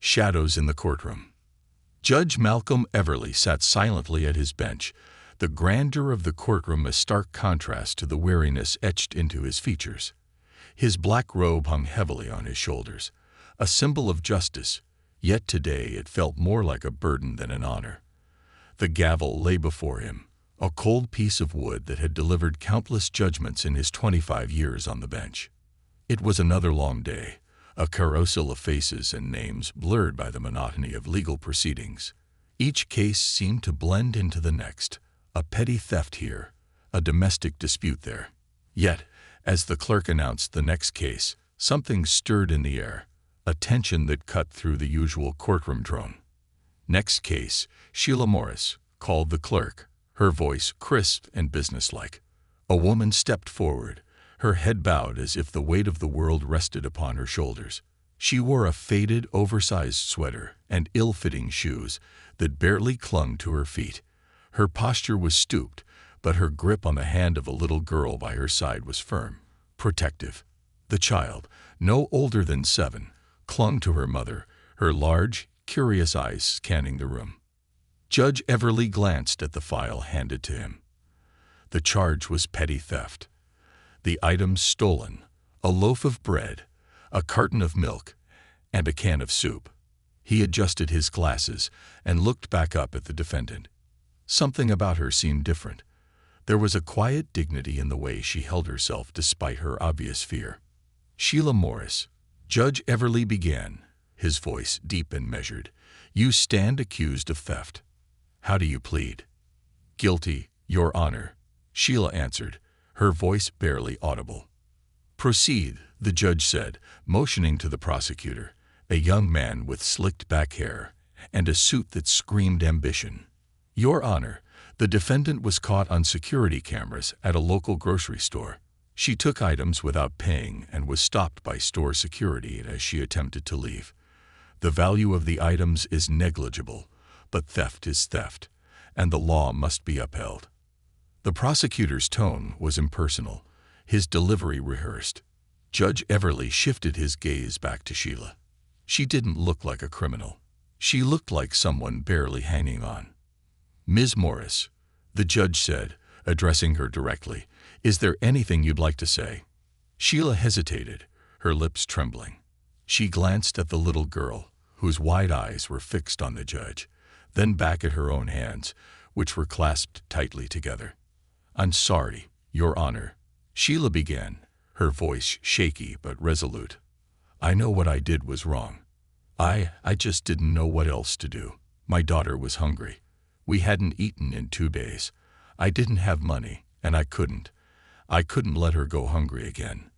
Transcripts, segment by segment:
Shadows in the courtroom. Judge Malcolm Everly sat silently at his bench, the grandeur of the courtroom a stark contrast to the weariness etched into his features. His black robe hung heavily on his shoulders, a symbol of justice, yet today it felt more like a burden than an honor. The gavel lay before him, a cold piece of wood that had delivered countless judgments in his 25 years on the bench. It was another long day, a carousel of faces and names blurred by the monotony of legal proceedings. Each case seemed to blend into the next, a petty theft here, a domestic dispute there. Yet, as the clerk announced the next case, something stirred in the air, a tension that cut through the usual courtroom drone. Next case, Sheila Morris, called the clerk, her voice crisp and businesslike. A woman stepped forward, her head bowed as if the weight of the world rested upon her shoulders. She wore a faded, oversized sweater and ill-fitting shoes that barely clung to her feet. Her posture was stooped, but her grip on the hand of a little girl by her side was firm, protective. The child, no older than 7, clung to her mother, her large, curious eyes scanning the room. Judge Everly glanced at the file handed to him. The charge was petty theft. The items stolen: a loaf of bread, a carton of milk, and a can of soup. He adjusted his glasses and looked back up at the defendant. Something about her seemed different. There was a quiet dignity in the way she held herself despite her obvious fear. Sheila Morris, Judge Everly began, his voice deep and measured. You stand accused of theft. How do you plead? Guilty, Your Honor, Sheila answered, her voice barely audible. Proceed, the judge said, motioning to the prosecutor, a young man with slicked back hair and a suit that screamed ambition. Your Honor, the defendant was caught on security cameras at a local grocery store. She took items without paying and was stopped by store security as she attempted to leave. The value of the items is negligible, but theft is theft, and the law must be upheld. The prosecutor's tone was impersonal, his delivery rehearsed. Judge Everly shifted his gaze back to Sheila. She didn't look like a criminal. She looked like someone barely hanging on. Ms. Morris, the judge said, addressing her directly, is there anything you'd like to say? Sheila hesitated, her lips trembling. She glanced at the little girl, whose wide eyes were fixed on the judge, then back at her own hands, which were clasped tightly together. I'm sorry, Your Honor, Sheila began, her voice shaky but resolute. I know what I did was wrong. I just didn't know what else to do. My daughter was hungry. We hadn't eaten in 2 days. I didn't have money, and I couldn't let her go hungry again.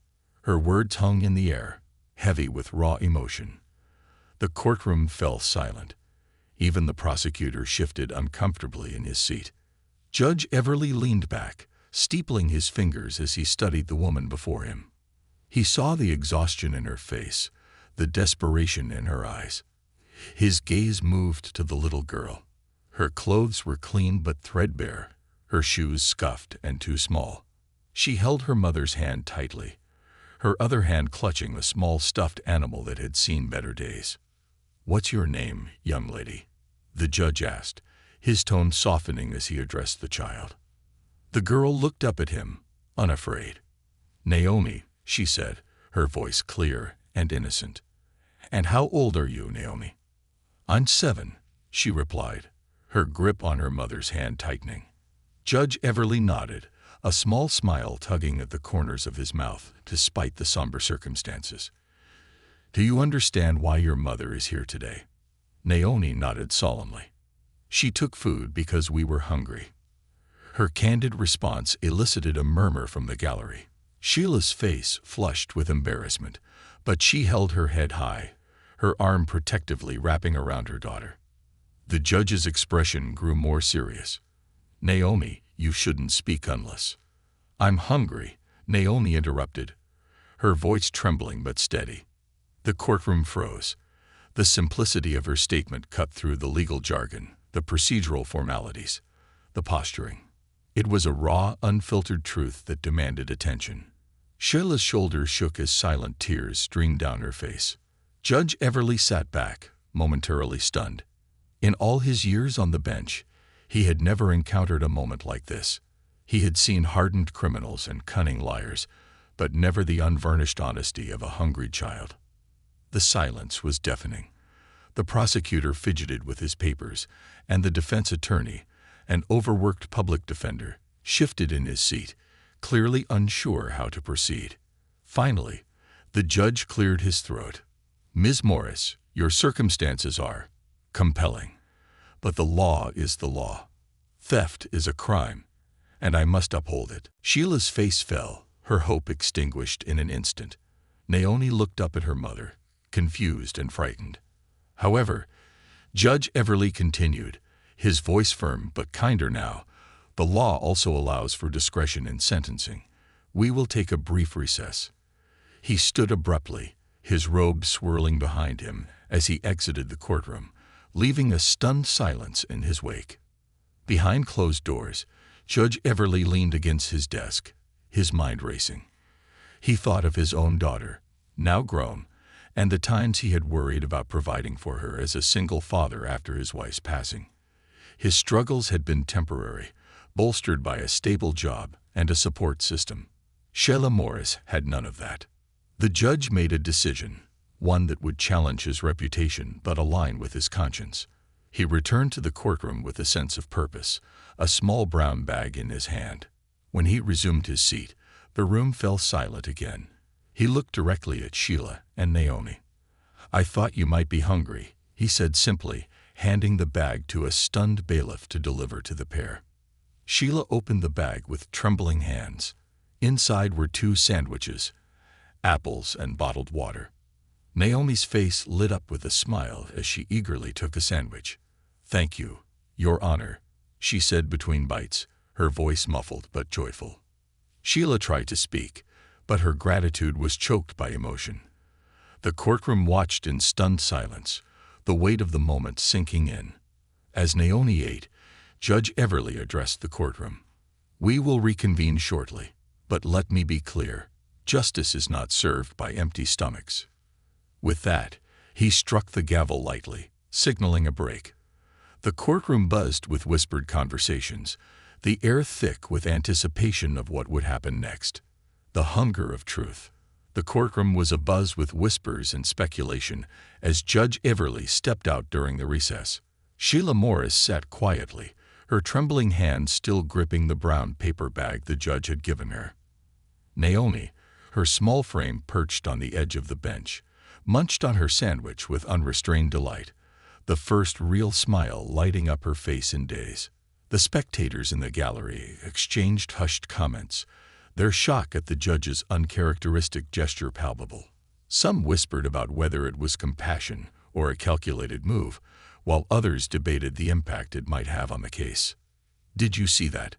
Her words hung in the air, heavy with raw emotion. The courtroom fell silent. Even the prosecutor shifted uncomfortably in his seat. Judge Everly leaned back, steepling his fingers as he studied the woman before him. He saw the exhaustion in her face, the desperation in her eyes. His gaze moved to the little girl. Her clothes were clean but threadbare, her shoes scuffed and too small. She held her mother's hand tightly, her other hand clutching a small stuffed animal that had seen better days. What's your name, young lady? The judge asked, his tone softening as he addressed the child. The girl looked up at him, unafraid. Naomi, she said, her voice clear and innocent. And how old are you, Naomi? I'm 7, she replied, her grip on her mother's hand tightening. Judge Everly nodded, a small smile tugging at the corners of his mouth despite the somber circumstances. Do you understand why your mother is here today? Naomi nodded solemnly. She took food because we were hungry. Her candid response elicited a murmur from the gallery. Sheila's face flushed with embarrassment, but she held her head high, her arm protectively wrapping around her daughter. The judge's expression grew more serious. Naomi, you shouldn't speak unless. I'm hungry, Naomi interrupted, her voice trembling but steady. The courtroom froze. The simplicity of her statement cut through the legal jargon, the procedural formalities, the posturing. It was a raw, unfiltered truth that demanded attention. Sheila's shoulders shook as silent tears streamed down her face. Judge Everly sat back, momentarily stunned. In all his years on the bench, he had never encountered a moment like this. He had seen hardened criminals and cunning liars, but never the unvarnished honesty of a hungry child. The silence was deafening. The prosecutor fidgeted with his papers, and the defense attorney, an overworked public defender, shifted in his seat, clearly unsure how to proceed. Finally, the judge cleared his throat. "Ms. Morris, your circumstances are compelling, but the law is the law. Theft is a crime, and I must uphold it." Sheila's face fell, her hope extinguished in an instant. Naomi looked up at her mother, confused and frightened. However, Judge Everly continued, his voice firm but kinder now. "The law also allows for discretion in sentencing. We will take a brief recess." He stood abruptly, his robe swirling behind him as he exited the courtroom, leaving a stunned silence in his wake. Behind closed doors, Judge Everly leaned against his desk, his mind racing. He thought of his own daughter, now grown, and the times he had worried about providing for her as a single father after his wife's passing. His struggles had been temporary, bolstered by a stable job and a support system. Sheila Morris had none of that. The judge made a decision, one that would challenge his reputation but align with his conscience. He returned to the courtroom with a sense of purpose, a small brown bag in his hand. When he resumed his seat, the room fell silent again. He looked directly at Sheila and Naomi. "I thought you might be hungry," he said simply, handing the bag to a stunned bailiff to deliver to the pair. Sheila opened the bag with trembling hands. Inside were 2 sandwiches, apples and bottled water. Naomi's face lit up with a smile as she eagerly took a sandwich. "Thank you, Your Honor," she said between bites, her voice muffled but joyful. Sheila tried to speak, but her gratitude was choked by emotion. The courtroom watched in stunned silence, the weight of the moment sinking in. As Naomi ate, Judge Everly addressed the courtroom. "We will reconvene shortly, but let me be clear. Justice is not served by empty stomachs." With that, he struck the gavel lightly, signaling a break. The courtroom buzzed with whispered conversations, the air thick with anticipation of what would happen next. The hunger of truth. The courtroom was abuzz with whispers and speculation as Judge Everly stepped out during the recess. Sheila Morris sat quietly, her trembling hand still gripping the brown paper bag the judge had given her. Naomi, her small frame perched on the edge of the bench, munched on her sandwich with unrestrained delight, the first real smile lighting up her face in days. The spectators in the gallery exchanged hushed comments, their shock at the judge's uncharacteristic gesture palpable. Some whispered about whether it was compassion or a calculated move, while others debated the impact it might have on the case. "Did you see that?"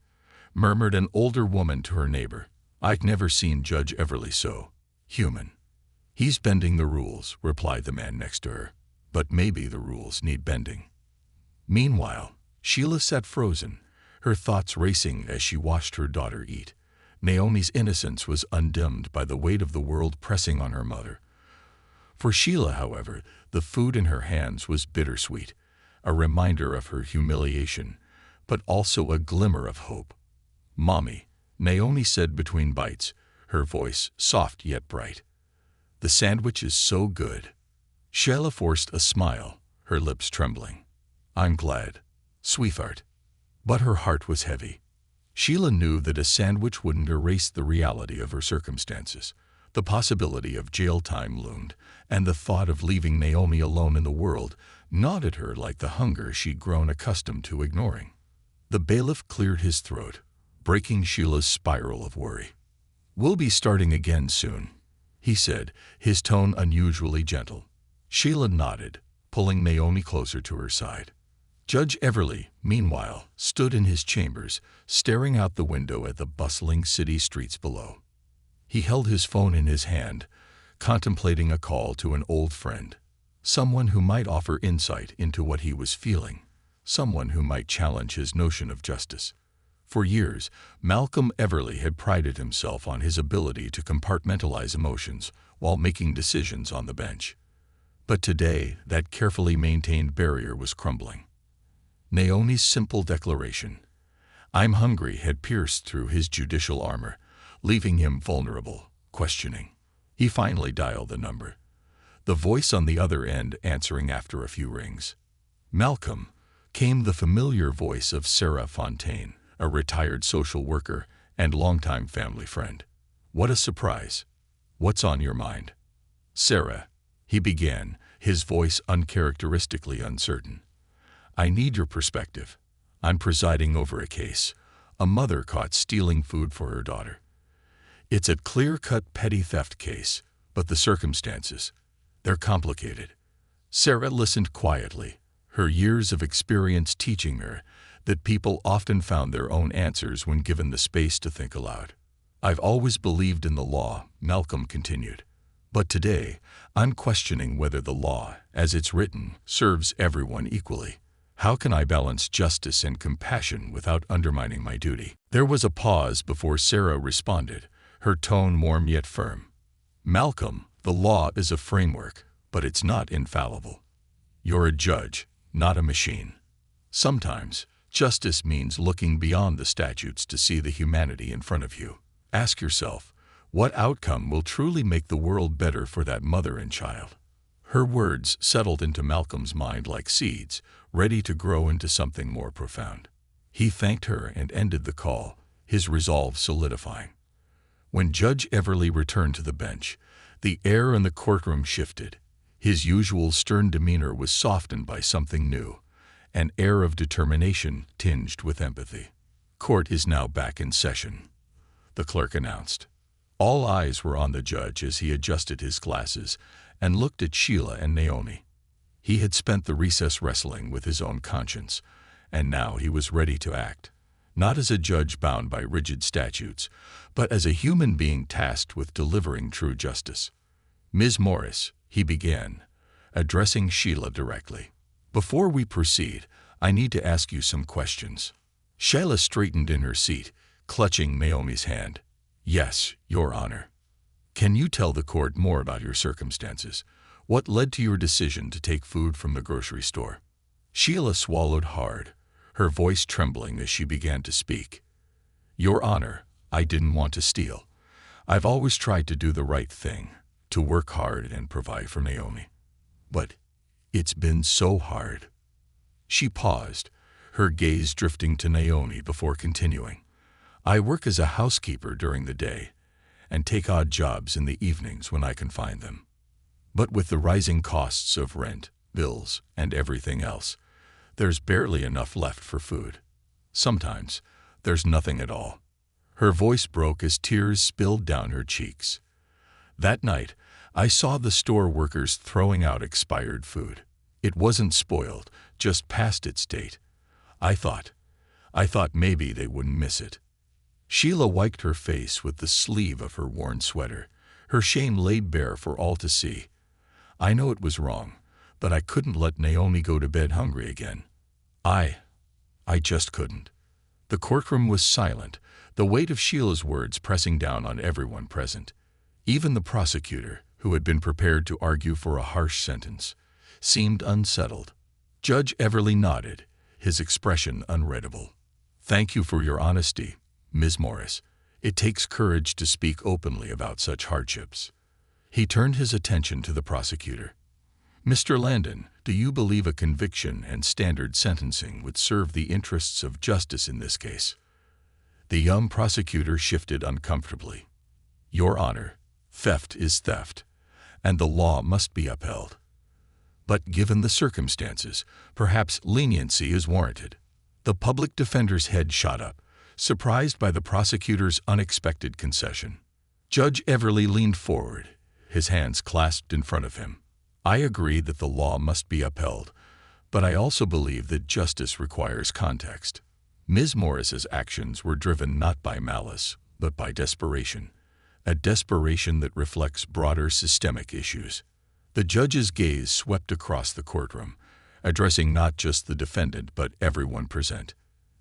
murmured an older woman to her neighbor. "I'd never seen Judge Everly so human." "He's bending the rules," replied the man next to her. "But maybe the rules need bending." Meanwhile, Sheila sat frozen, her thoughts racing as she watched her daughter eat. Naomi's innocence was undimmed by the weight of the world pressing on her mother. For Sheila, however, the food in her hands was bittersweet, a reminder of her humiliation, but also a glimmer of hope. "Mommy," Naomi said between bites, her voice soft yet bright. "The sandwich is so good." Sheila forced a smile, her lips trembling. "I'm glad, sweetheart." But her heart was heavy. Sheila knew that a sandwich wouldn't erase the reality of her circumstances. The possibility of jail time loomed, and the thought of leaving Naomi alone in the world gnawed at her like the hunger she'd grown accustomed to ignoring. The bailiff cleared his throat, breaking Sheila's spiral of worry. "We'll be starting again soon," he said, his tone unusually gentle. Sheila nodded, pulling Naomi closer to her side. Judge Everly, meanwhile, stood in his chambers, staring out the window at the bustling city streets below. He held his phone in his hand, contemplating a call to an old friend, someone who might offer insight into what he was feeling, someone who might challenge his notion of justice. For years, Malcolm Everly had prided himself on his ability to compartmentalize emotions while making decisions on the bench. But today, that carefully maintained barrier was crumbling. Naomi's simple declaration, "I'm hungry," had pierced through his judicial armor, leaving him vulnerable, questioning. He finally dialed the number, the voice on the other end answering after a few rings. "Malcolm," came the familiar voice of Sarah Fontaine, a retired social worker and longtime family friend. "What a surprise. What's on your mind?" "Sarah," he began, his voice uncharacteristically uncertain. "I need your perspective. I'm presiding over a case, a mother caught stealing food for her daughter. It's a clear-cut petty theft case, but the circumstances, they're complicated." Sarah listened quietly, her years of experience teaching her that people often found their own answers when given the space to think aloud. "I've always believed in the law," Malcolm continued. "But today, I'm questioning whether the law, as it's written, serves everyone equally. How can I balance justice and compassion without undermining my duty?" There was a pause before Sarah responded, her tone warm yet firm. "Malcolm, the law is a framework, but it's not infallible. You're a judge, not a machine. Sometimes, justice means looking beyond the statutes to see the humanity in front of you. Ask yourself, what outcome will truly make the world better for that mother and child?" Her words settled into Malcolm's mind like seeds, ready to grow into something more profound. He thanked her and ended the call, his resolve solidifying. When Judge Everly returned to the bench, the air in the courtroom shifted. His usual stern demeanor was softened by something new, an air of determination tinged with empathy. "Court is now back in session," the clerk announced. All eyes were on the judge as he adjusted his glasses and looked at Sheila and Naomi. He had spent the recess wrestling with his own conscience, and now he was ready to act, not as a judge bound by rigid statutes, but as a human being tasked with delivering true justice. "Ms. Morris," he began, addressing Sheila directly, "before we proceed, I need to ask you some questions." Sheila straightened in her seat, clutching Naomi's hand. "Yes, Your Honor." "Can you tell the court more about your circumstances? What led to your decision to take food from the grocery store?" Sheila swallowed hard, her voice trembling as she began to speak. "Your Honor, I didn't want to steal. I've always tried to do the right thing, to work hard and provide for Naomi. But it's been so hard." She paused, her gaze drifting to Naomi before continuing. "I work as a housekeeper during the day and take odd jobs in the evenings when I can find them. But with the rising costs of rent, bills, and everything else, there's barely enough left for food. Sometimes, there's nothing at all." Her voice broke as tears spilled down her cheeks. "That night, I saw the store workers throwing out expired food. It wasn't spoiled, just past its date. I thought maybe they wouldn't miss it." Sheila wiped her face with the sleeve of her worn sweater, her shame laid bare for all to see. "I know it was wrong, but I couldn't let Naomi go to bed hungry again. I just couldn't." The courtroom was silent, the weight of Sheila's words pressing down on everyone present. Even the prosecutor, who had been prepared to argue for a harsh sentence, seemed unsettled. Judge Everly nodded, his expression unreadable. "Thank you for your honesty, Ms. Morris. It takes courage to speak openly about such hardships." He turned his attention to the prosecutor. "Mr. Landon, do you believe a conviction and standard sentencing would serve the interests of justice in this case?" The young prosecutor shifted uncomfortably. "Your Honor, theft is theft, and the law must be upheld. But given the circumstances, perhaps leniency is warranted." The public defender's head shot up, surprised by the prosecutor's unexpected concession. Judge Everly leaned forward, his hands clasped in front of him. "I agree that the law must be upheld, but I also believe that justice requires context. Ms. Morris's actions were driven not by malice, but by desperation, a desperation that reflects broader systemic issues." The judge's gaze swept across the courtroom, addressing not just the defendant but everyone present.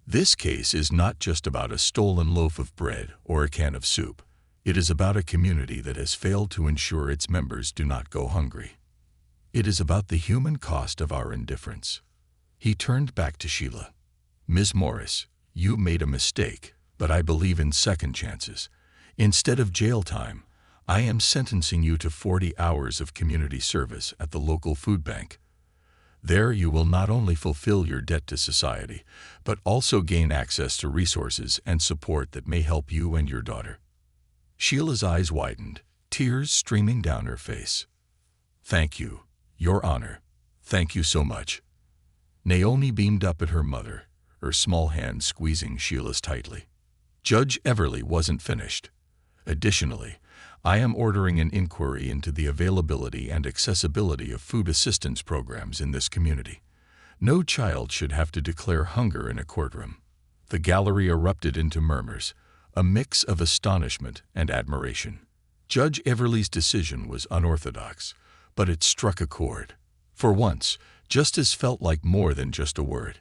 "This case is not just about a stolen loaf of bread or a can of soup. It is about a community that has failed to ensure its members do not go hungry. It is about the human cost of our indifference. He turned back to Sheila. Ms. Morris, you made a mistake, but I believe in second chances. Instead of jail time, I am sentencing you to 40 hours of community service at the local food bank. There you will not only fulfill your debt to society, but also gain access to resources and support that may help you and your daughter. Sheila's eyes widened, tears streaming down her face. Thank you, Your Honor. Thank you so much. Naomi beamed up at her mother, her small hand squeezing Sheila's tightly. Judge Everly wasn't finished. Additionally, I am ordering an inquiry into the availability and accessibility of food assistance programs in this community. No child should have to declare hunger in a courtroom. The gallery erupted into murmurs, a mix of astonishment and admiration. Judge Everly's decision was unorthodox, but it struck a chord. For once, justice felt like more than just a word.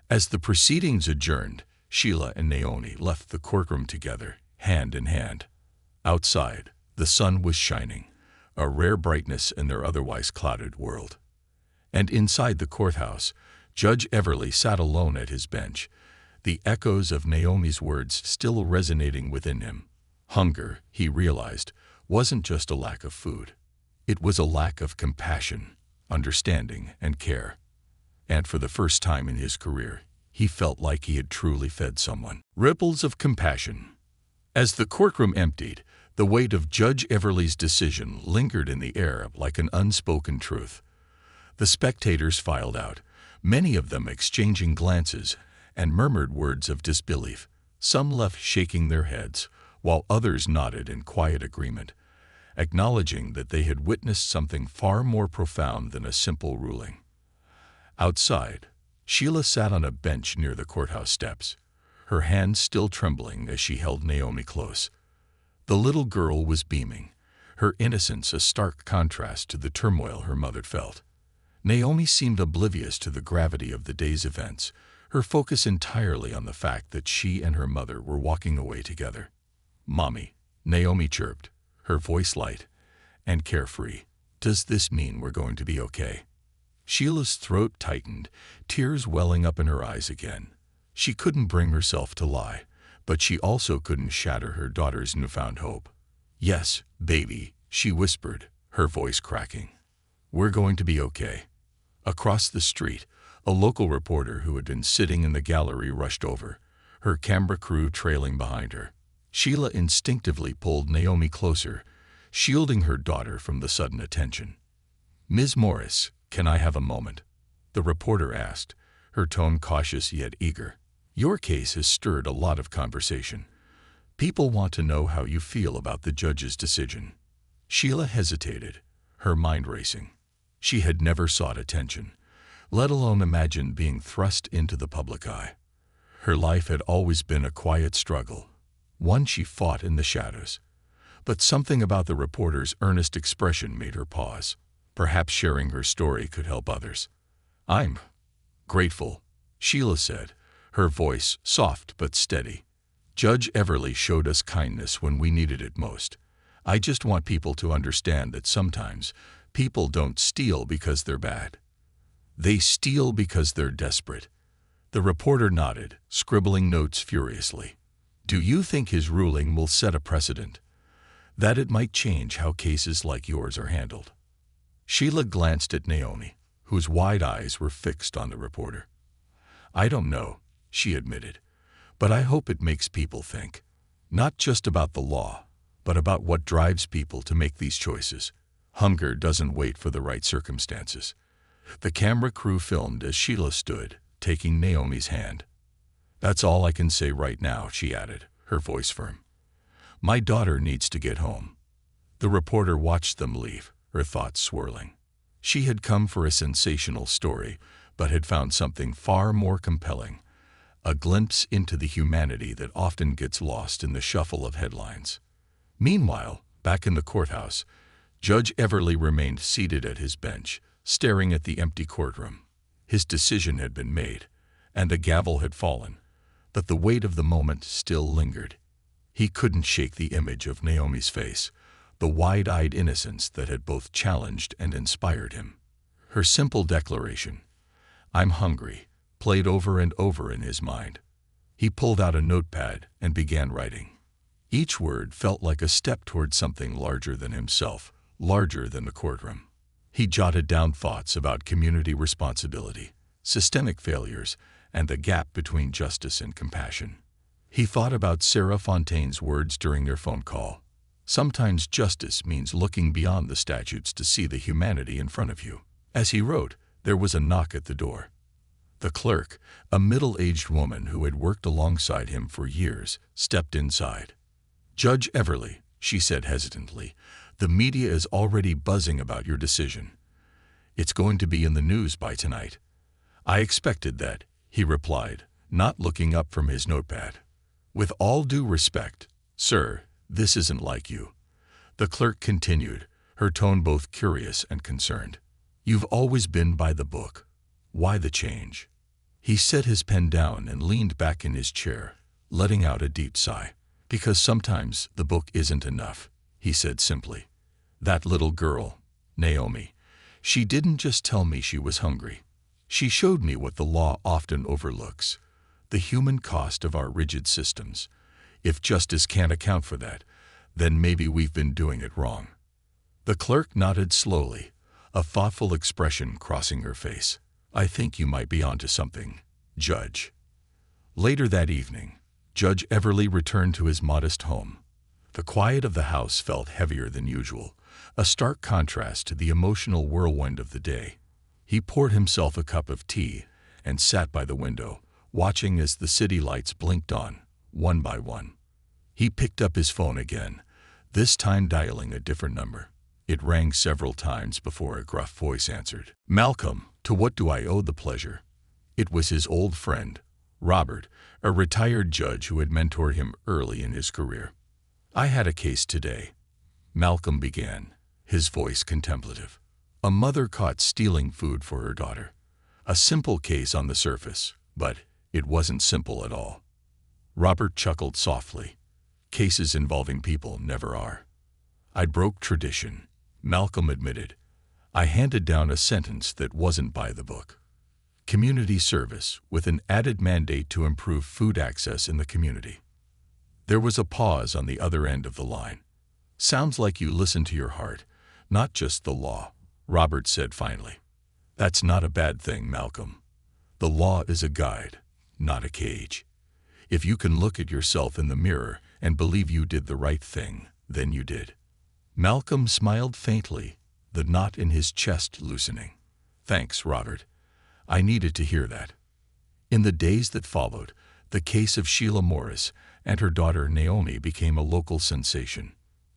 As the proceedings adjourned, Sheila and Naomi left the courtroom together, hand in hand. Outside, the sun was shining, a rare brightness in their otherwise clouded world. And inside the courthouse, Judge Everly sat alone at his bench, the echoes of Naomi's words still resonating within him. Hunger, he realized, wasn't just a lack of food. It was a lack of compassion, understanding, and care. And for the first time in his career, he felt like he had truly fed someone. Ripples of compassion. As the courtroom emptied, the weight of Judge Everly's decision lingered in the air like an unspoken truth. The spectators filed out, many of them exchanging glances and murmured words of disbelief, some left shaking their heads, while others nodded in quiet agreement, acknowledging that they had witnessed something far more profound than a simple ruling. Outside, Sheila sat on a bench near the courthouse steps, her hands still trembling as she held Naomi close. The little girl was beaming, her innocence a stark contrast to the turmoil her mother felt. Naomi seemed oblivious to the gravity of the day's events, her focus entirely on the fact that she and her mother were walking away together. "Mommy," Naomi chirped, her voice light and carefree. "Does this mean we're going to be okay?" Sheila's throat tightened, tears welling up in her eyes again. She couldn't bring herself to lie, but she also couldn't shatter her daughter's newfound hope. "Yes, baby," she whispered, her voice cracking. "We're going to be okay." Across the street, a local reporter who had been sitting in the gallery rushed over, her camera crew trailing behind her. Sheila instinctively pulled Naomi closer, shielding her daughter from the sudden attention. "Ms. Morris, can I have a moment?" the reporter asked, her tone cautious yet eager. "Your case has stirred a lot of conversation. People want to know how you feel about the judge's decision." Sheila hesitated, her mind racing. She had never sought attention, let alone imagined being thrust into the public eye. Her life had always been a quiet struggle, one she fought in the shadows. But something about the reporter's earnest expression made her pause. Perhaps sharing her story could help others. "I'm grateful," Sheila said, her voice soft but steady. "Judge Everly showed us kindness when we needed it most. I just want people to understand that sometimes people don't steal because they're bad. They steal because they're desperate." The reporter nodded, scribbling notes furiously. "Do you think his ruling will set a precedent? That it might change how cases like yours are handled?" Sheila glanced at Naomi, whose wide eyes were fixed on the reporter. "I don't know," she admitted, "but I hope it makes people think. Not just about the law, but about what drives people to make these choices. Hunger doesn't wait for the right circumstances." The camera crew filmed as Sheila stood, taking Naomi's hand. "That's all I can say right now," she added, her voice firm. "My daughter needs to get home." The reporter watched them leave, her thoughts swirling. She had come for a sensational story, but had found something far more compelling, a glimpse into the humanity that often gets lost in the shuffle of headlines. Meanwhile, back in the courthouse, Judge Everly remained seated at his bench, staring at the empty courtroom. His decision had been made, and the gavel had fallen, but the weight of the moment still lingered. He couldn't shake the image of Naomi's face, the wide-eyed innocence that had both challenged and inspired him. Her simple declaration, "I'm hungry," played over and over in his mind. He pulled out a notepad and began writing. Each word felt like a step toward something larger than himself, larger than the courtroom. He jotted down thoughts about community responsibility, systemic failures, and the gap between justice and compassion. He thought about Sarah Fontaine's words during their phone call. Sometimes justice means looking beyond the statutes to see the humanity in front of you. As he wrote, there was a knock at the door. The clerk, a middle-aged woman who had worked alongside him for years, stepped inside. "Judge Everly," she said hesitantly, "the media is already buzzing about your decision. It's going to be in the news by tonight." "I expected that," he replied, not looking up from his notepad. "With all due respect, sir, this isn't like you." The clerk continued, her tone both curious and concerned. "You've always been by the book. Why the change?" He set his pen down and leaned back in his chair, letting out a deep sigh. "Because sometimes the book isn't enough," he said simply. "That little girl, Naomi, she didn't just tell me she was hungry. She showed me what the law often overlooks, the human cost of our rigid systems. If justice can't account for that, then maybe we've been doing it wrong." The clerk nodded slowly, a thoughtful expression crossing her face. "I think you might be onto something, Judge." Later that evening, Judge Everly returned to his modest home. The quiet of the house felt heavier than usual, a stark contrast to the emotional whirlwind of the day. He poured himself a cup of tea and sat by the window, watching as the city lights blinked on, one by one. He picked up his phone again, this time dialing a different number. It rang several times before a gruff voice answered. "Malcolm, to what do I owe the pleasure?" It was his old friend, Robert, a retired judge who had mentored him early in his career. "I had a case today," Malcolm began, his voice contemplative. "A mother caught stealing food for her daughter. A simple case on the surface, but it wasn't simple at all." Robert chuckled softly. "Cases involving people never are." "I broke tradition," Malcolm admitted. "I handed down a sentence that wasn't by the book. Community service with an added mandate to improve food access in the community." There was a pause on the other end of the line. "Sounds like you listen to your heart, not just the law," Robert said finally. "That's not a bad thing, Malcolm. The law is a guide, not a cage. If you can look at yourself in the mirror and believe you did the right thing, then you did." Malcolm smiled faintly, the knot in his chest loosening. "Thanks, Robert. I needed to hear that." In the days that followed, the case of Sheila Morris and her daughter Naomi became a local sensation.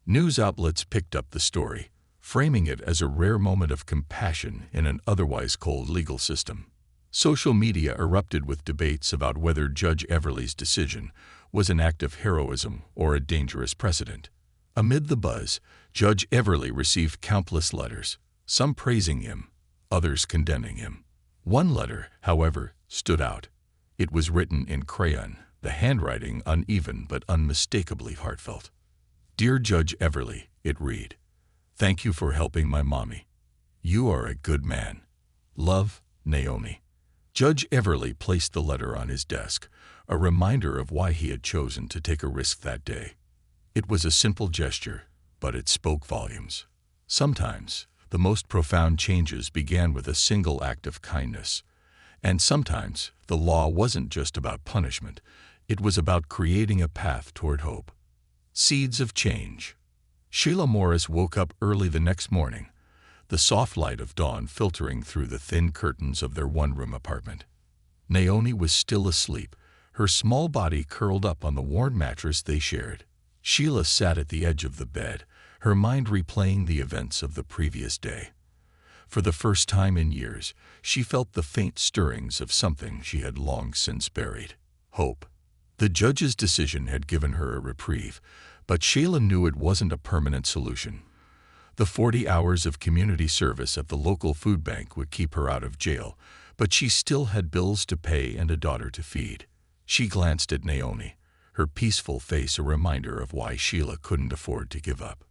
News outlets picked up the story, framing it as a rare moment of compassion in an otherwise cold legal system. Social media erupted with debates about whether Judge Everly's decision was an act of heroism or a dangerous precedent. Amid the buzz, Judge Everly received countless letters, some praising him, others condemning him. One letter, however, stood out. It was written in crayon, the handwriting uneven but unmistakably heartfelt. "Dear Judge Everly," it read, "thank you for helping my mommy. You are a good man. Love, Naomi." Judge Everly placed the letter on his desk, a reminder of why he had chosen to take a risk that day. It was a simple gesture, but it spoke volumes. Sometimes, the most profound changes began with a single act of kindness. And sometimes, the law wasn't just about punishment, it was about creating a path toward hope. Seeds of change. Sheila Morris woke up early the next morning, the soft light of dawn filtering through the thin curtains of their one-room apartment. Naomi was still asleep, her small body curled up on the worn mattress they shared. Sheila sat at the edge of the bed, her mind replaying the events of the previous day. For the first time in years, she felt the faint stirrings of something she had long since buried: hope. The judge's decision had given her a reprieve, but Sheila knew it wasn't a permanent solution. The 40 hours of community service at the local food bank would keep her out of jail, but she still had bills to pay and a daughter to feed. She glanced at Naomi, her peaceful face a reminder of why Sheila couldn't afford to give up.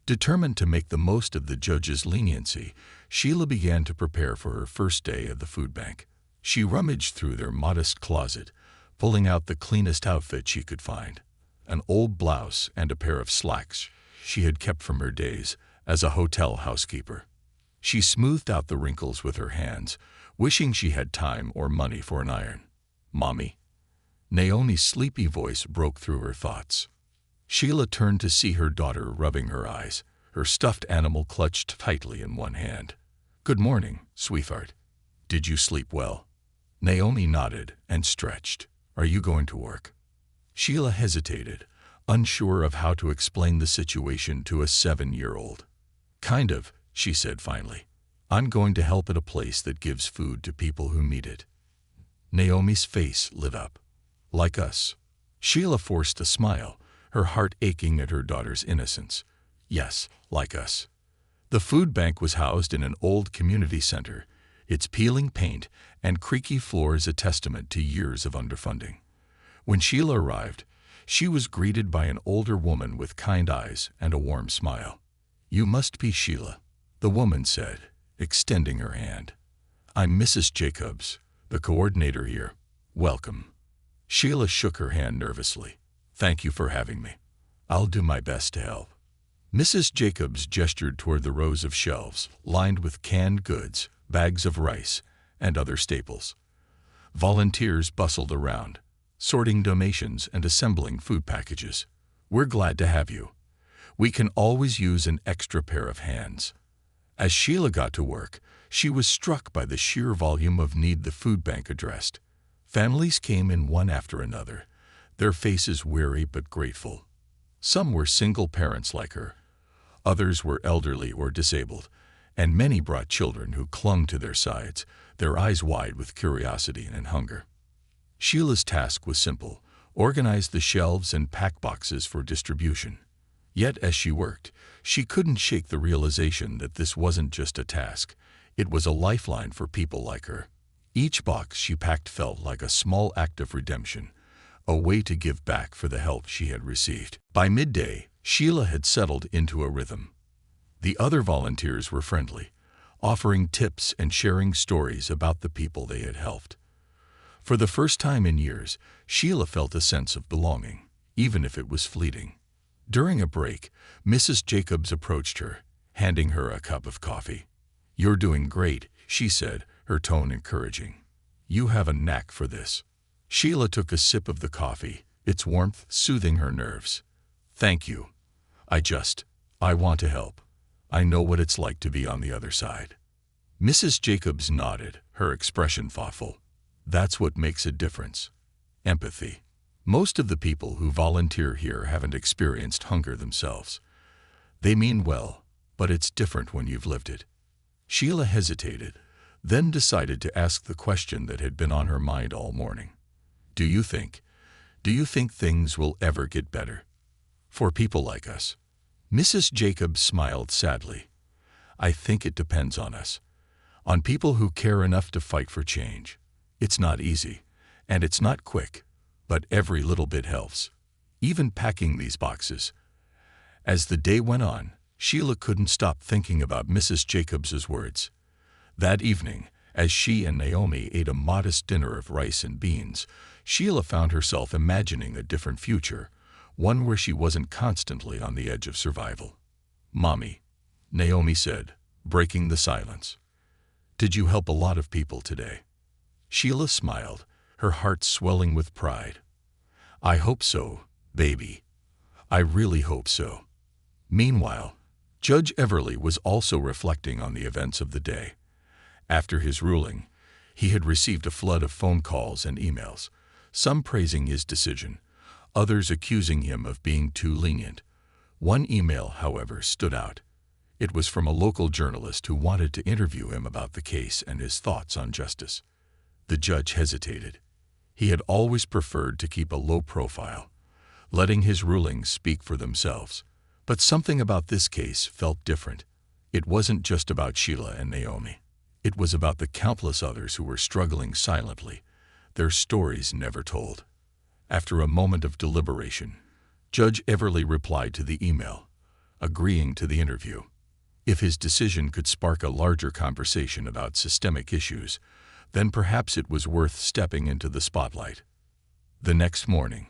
Determined to make the most of the judge's leniency, Sheila began to prepare for her first day at the food bank. She rummaged through their modest closet, pulling out the cleanest outfit she could find, an old blouse and a pair of slacks she had kept from her days as a hotel housekeeper. She smoothed out the wrinkles with her hands, wishing she had time or money for an iron. "Mommy?" Naomi's sleepy voice broke through her thoughts. Sheila turned to see her daughter rubbing her eyes, her stuffed animal clutched tightly in one hand. "Good morning, sweetheart. Did you sleep well?" Naomi nodded and stretched. "Are you going to work?" Sheila hesitated, unsure of how to explain the situation to a 7-year-old. "Kind of," she said finally. "I'm going to help at a place that gives food to people who need it." Naomi's face lit up. "Like us?" Sheila forced a smile, her heart aching at her daughter's innocence. "Yes, like us." The food bank was housed in an old community center, its peeling paint and creaky floors a testament to years of underfunding. When Sheila arrived, she was greeted by an older woman with kind eyes and a warm smile. "You must be Sheila," the woman said, extending her hand. "I'm Mrs. Jacobs, the coordinator here. Welcome." Sheila shook her hand nervously. "Thank you for having me. I'll do my best to help." Mrs. Jacobs gestured toward the rows of shelves lined with canned goods, bags of rice, and other staples. Volunteers bustled around, sorting donations and assembling food packages. "We're glad to have you. We can always use an extra pair of hands." As Sheila got to work, she was struck by the sheer volume of need the food bank addressed. Families came in one after another, their faces weary but grateful. Some were single parents like her, others were elderly or disabled, and many brought children who clung to their sides, their eyes wide with curiosity and hunger. Sheila's task was simple: organize the shelves and pack boxes for distribution. Yet as she worked, she couldn't shake the realization that this wasn't just a task, it was a lifeline for people like her. Each box she packed felt like a small act of redemption, a way to give back for the help she had received. By midday, Sheila had settled into a rhythm. The other volunteers were friendly, offering tips and sharing stories about the people they had helped. For the first time in years, Sheila felt a sense of belonging, even if it was fleeting. During a break, Mrs. Jacobs approached her, handing her a cup of coffee. "You're doing great," she said, her tone encouraging. "You have a knack for this." Sheila took a sip of the coffee, its warmth soothing her nerves. "Thank you. I want to help. I know what it's like to be on the other side." Mrs. Jacobs nodded, her expression thoughtful. "That's what makes a difference. Empathy. Most of the people who volunteer here haven't experienced hunger themselves. They mean well, but it's different when you've lived it." Sheila hesitated, then decided to ask the question that had been on her mind all morning. Do you think things will ever get better? For people like us?" Mrs. Jacobs smiled sadly. "I think it depends on us. On people who care enough to fight for change. It's not easy, and it's not quick, but every little bit helps. Even packing these boxes." As the day went on, Sheila couldn't stop thinking about Mrs. Jacobs's words. That evening, as she and Naomi ate a modest dinner of rice and beans, Sheila found herself imagining a different future, one where she wasn't constantly on the edge of survival. "Mommy," Naomi said, breaking the silence. "Did you help a lot of people today?" Sheila smiled, her heart swelling with pride. "I hope so, baby. I really hope so." Meanwhile, Judge Everly was also reflecting on the events of the day. After his ruling, he had received a flood of phone calls and emails, some praising his decision, others accusing him of being too lenient. One email, however, stood out. It was from a local journalist who wanted to interview him about the case and his thoughts on justice. The judge hesitated. He had always preferred to keep a low profile, letting his rulings speak for themselves. But something about this case felt different. It wasn't just about Sheila and Naomi. It was about the countless others who were struggling silently, their stories never told. After a moment of deliberation, Judge Everly replied to the email, agreeing to the interview. If his decision could spark a larger conversation about systemic issues, then perhaps it was worth stepping into the spotlight. The next morning,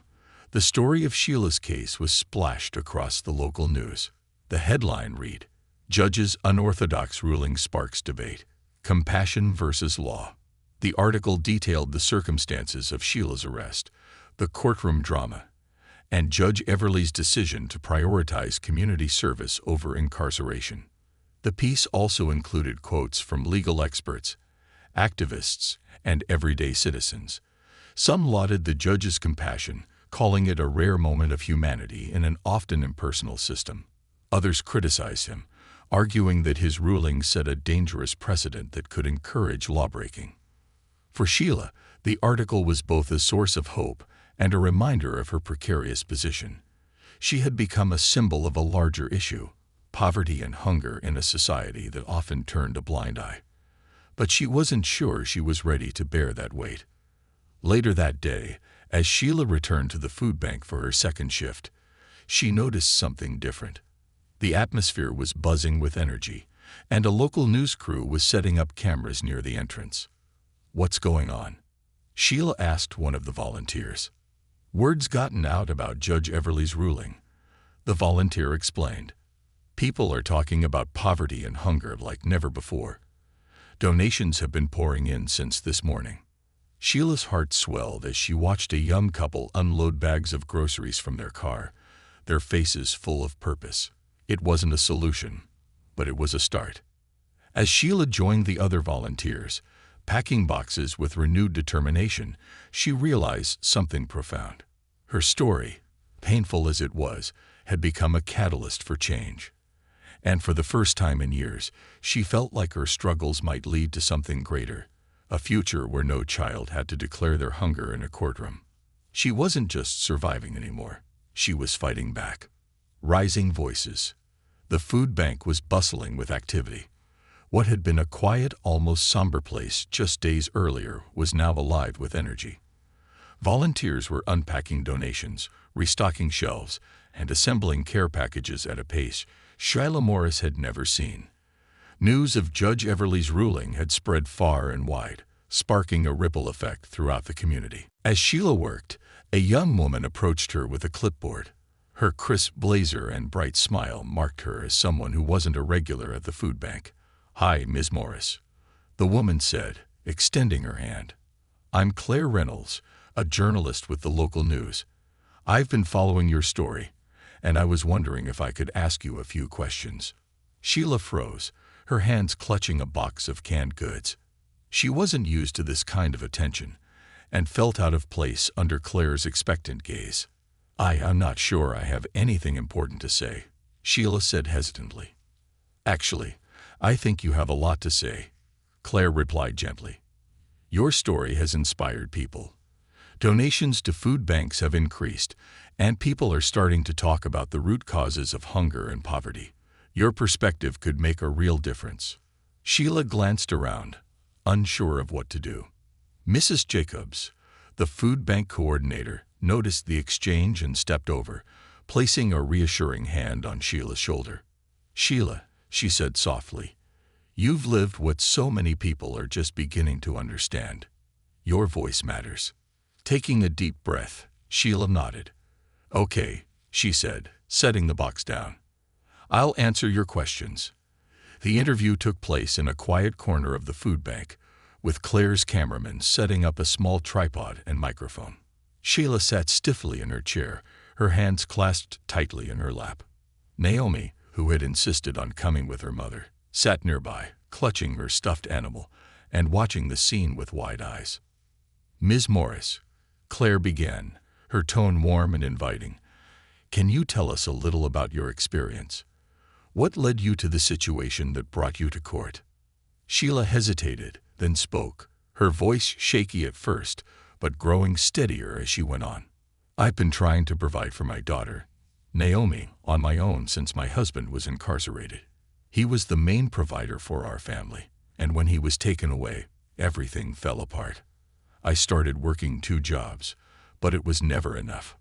the story of Sheila's case was splashed across the local news. The headline read, "Judge's Unorthodox Ruling Sparks Debate. Compassion versus Law." The article detailed the circumstances of Sheila's arrest, the courtroom drama, and Judge Everly's decision to prioritize community service over incarceration. The piece also included quotes from legal experts, activists, and everyday citizens. Some lauded the judge's compassion, calling it a rare moment of humanity in an often impersonal system. Others criticized him, arguing that his ruling set a dangerous precedent that could encourage lawbreaking. For Sheila, the article was both a source of hope and a reminder of her precarious position. She had become a symbol of a larger issue, poverty and hunger in a society that often turned a blind eye. But she wasn't sure she was ready to bear that weight. Later that day, as Sheila returned to the food bank for her second shift, she noticed something different. The atmosphere was buzzing with energy, and a local news crew was setting up cameras near the entrance. "What's going on?" Sheila asked one of the volunteers. "Word's gotten out about Judge Everly's ruling," the volunteer explained. "People are talking about poverty and hunger like never before. Donations have been pouring in since this morning." Sheila's heart swelled as she watched a young couple unload bags of groceries from their car, their faces full of purpose. It wasn't a solution, but it was a start. As Sheila joined the other volunteers, packing boxes with renewed determination, she realized something profound. Her story, painful as it was, had become a catalyst for change. And for the first time in years, she felt like her struggles might lead to something greater, a future where no child had to declare their hunger in a courtroom. She wasn't just surviving anymore, she was fighting back. Rising voices. The food bank was bustling with activity. What had been a quiet, almost somber place just days earlier was now alive with energy. Volunteers were unpacking donations, restocking shelves, and assembling care packages at a pace Sheila Morris had never seen. News of Judge Everly's ruling had spread far and wide, sparking a ripple effect throughout the community. As Sheila worked, a young woman approached her with a clipboard. Her crisp blazer and bright smile marked her as someone who wasn't a regular at the food bank. "Hi, Ms. Morris," the woman said, extending her hand. "I'm Claire Reynolds, a journalist with the local news. I've been following your story, and I was wondering if I could ask you a few questions." Sheila froze, her hands clutching a box of canned goods. She wasn't used to this kind of attention, and felt out of place under Claire's expectant gaze. I'm not sure I have anything important to say," Sheila said hesitantly. "Actually, I think you have a lot to say," Claire replied gently. "Your story has inspired people. Donations to food banks have increased, and people are starting to talk about the root causes of hunger and poverty. Your perspective could make a real difference." Sheila glanced around, unsure of what to do. Mrs. Jacobs, the food bank coordinator, noticed the exchange and stepped over, placing a reassuring hand on Sheila's shoulder. "Sheila," she said softly, "you've lived what so many people are just beginning to understand. Your voice matters." Taking a deep breath, Sheila nodded. "Okay," she said, setting the box down. "I'll answer your questions." The interview took place in a quiet corner of the food bank, with Claire's cameraman setting up a small tripod and microphone. Sheila sat stiffly in her chair, her hands clasped tightly in her lap. Naomi, who had insisted on coming with her mother, sat nearby, clutching her stuffed animal and watching the scene with wide eyes. "Ms. Morris," Claire began, her tone warm and inviting, "can you tell us a little about your experience? What led you to the situation that brought you to court?" Sheila hesitated, then spoke, her voice shaky at first, but growing steadier as she went on. "I've been trying to provide for my daughter, Naomi, on my own since my husband was incarcerated. He was the main provider for our family, and when he was taken away, everything fell apart. I started working 2 jobs, but it was never enough.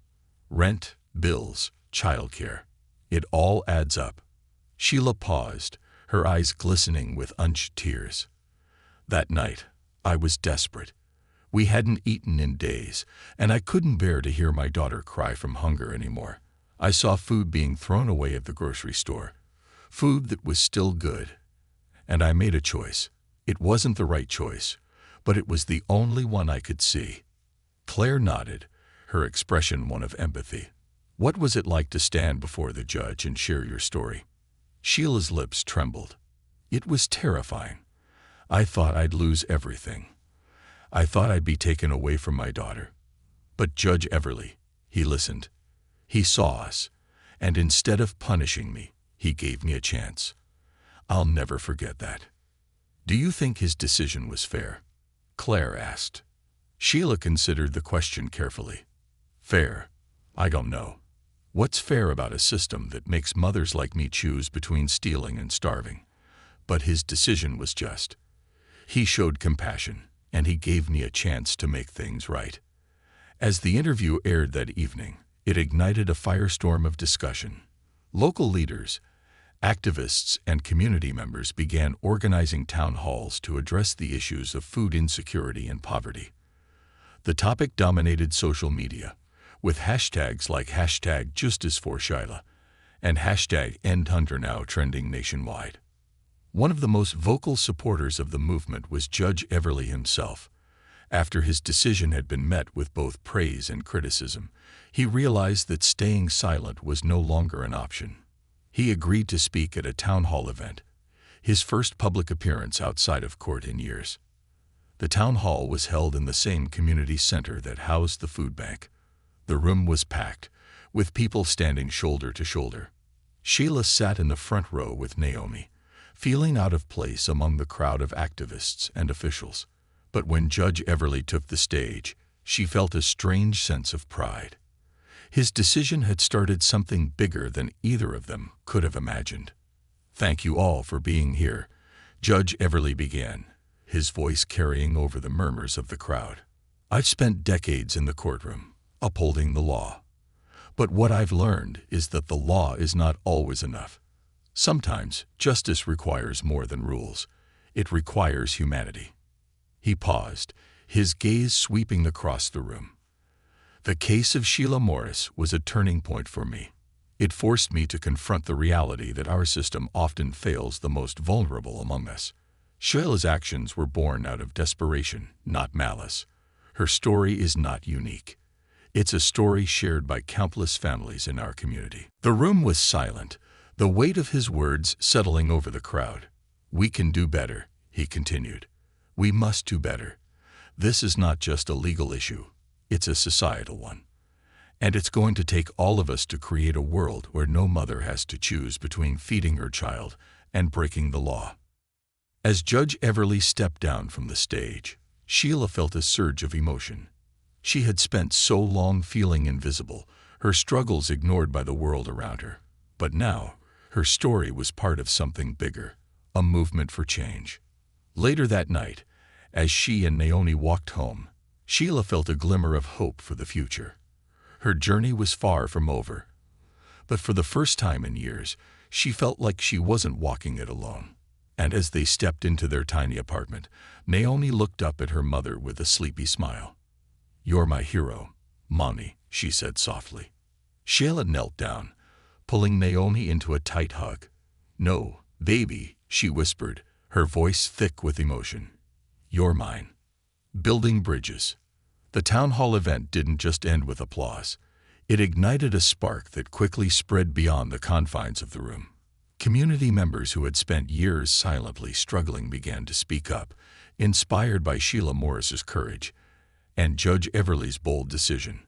Rent, bills, childcare. It all adds up. Sheila paused, her eyes glistening with unshed tears. That night, I was desperate. We hadn't eaten in days, and I couldn't bear to hear my daughter cry from hunger anymore. I saw food being thrown away at the grocery store, food that was still good. And I made a choice. It wasn't the right choice, but it was the only one I could see. Claire nodded, her expression one of empathy. What was it like to stand before the judge and share your story? Sheila's lips trembled. It was terrifying. I thought I'd lose everything. I thought I'd be taken away from my daughter. But Judge Everly, he listened. He saw us, and instead of punishing me, he gave me a chance. I'll never forget that. Do you think his decision was fair? Claire asked. Sheila considered the question carefully. Fair? I don't know. What's fair about a system that makes mothers like me choose between stealing and starving? But his decision was just. He showed compassion, and he gave me a chance to make things right. As the interview aired that evening, it ignited a firestorm of discussion. Local leaders, activists, and community members began organizing town halls to address the issues of food insecurity and poverty. The topic dominated social media, with hashtags like #JusticeForSheila and #EndHungerNow trending nationwide. One of the most vocal supporters of the movement was Judge Everly himself. After his decision had been met with both praise and criticism, he realized that staying silent was no longer an option. He agreed to speak at a town hall event, his first public appearance outside of court in years. The town hall was held in the same community center that housed the food bank. The room was packed, with people standing shoulder to shoulder. Sheila sat in the front row with Naomi, feeling out of place among the crowd of activists and officials. But when Judge Everly took the stage, she felt a strange sense of pride. His decision had started something bigger than either of them could have imagined. Thank you all for being here, Judge Everly began, his voice carrying over the murmurs of the crowd. I've spent decades in the courtroom, upholding the law. But what I've learned is that the law is not always enough. Sometimes justice requires more than rules. It requires humanity. He paused, his gaze sweeping across the room. The case of Sheila Morris was a turning point for me. It forced me to confront the reality that our system often fails the most vulnerable among us. Sheila's actions were born out of desperation, not malice. Her story is not unique. It's a story shared by countless families in our community. The room was silent, the weight of his words settling over the crowd. We can do better, he continued. We must do better. This is not just a legal issue. It's a societal one. And it's going to take all of us to create a world where no mother has to choose between feeding her child and breaking the law. As Judge Everly stepped down from the stage, Sheila felt a surge of emotion. She had spent so long feeling invisible, her struggles ignored by the world around her. But now, her story was part of something bigger, a movement for change. Later that night, as she and Naomi walked home, Sheila felt a glimmer of hope for the future. Her journey was far from over. But for the first time in years, she felt like she wasn't walking it alone. And as they stepped into their tiny apartment, Naomi looked up at her mother with a sleepy smile. "You're my hero, Mommy," she said softly. Sheila knelt down, pulling Naomi into a tight hug. "No, baby," she whispered, her voice thick with emotion. "You're mine." Building bridges. The town hall event didn't just end with applause. It ignited a spark that quickly spread beyond the confines of the room. Community members who had spent years silently struggling began to speak up, inspired by Sheila Morris's courage and Judge Everly's bold decision.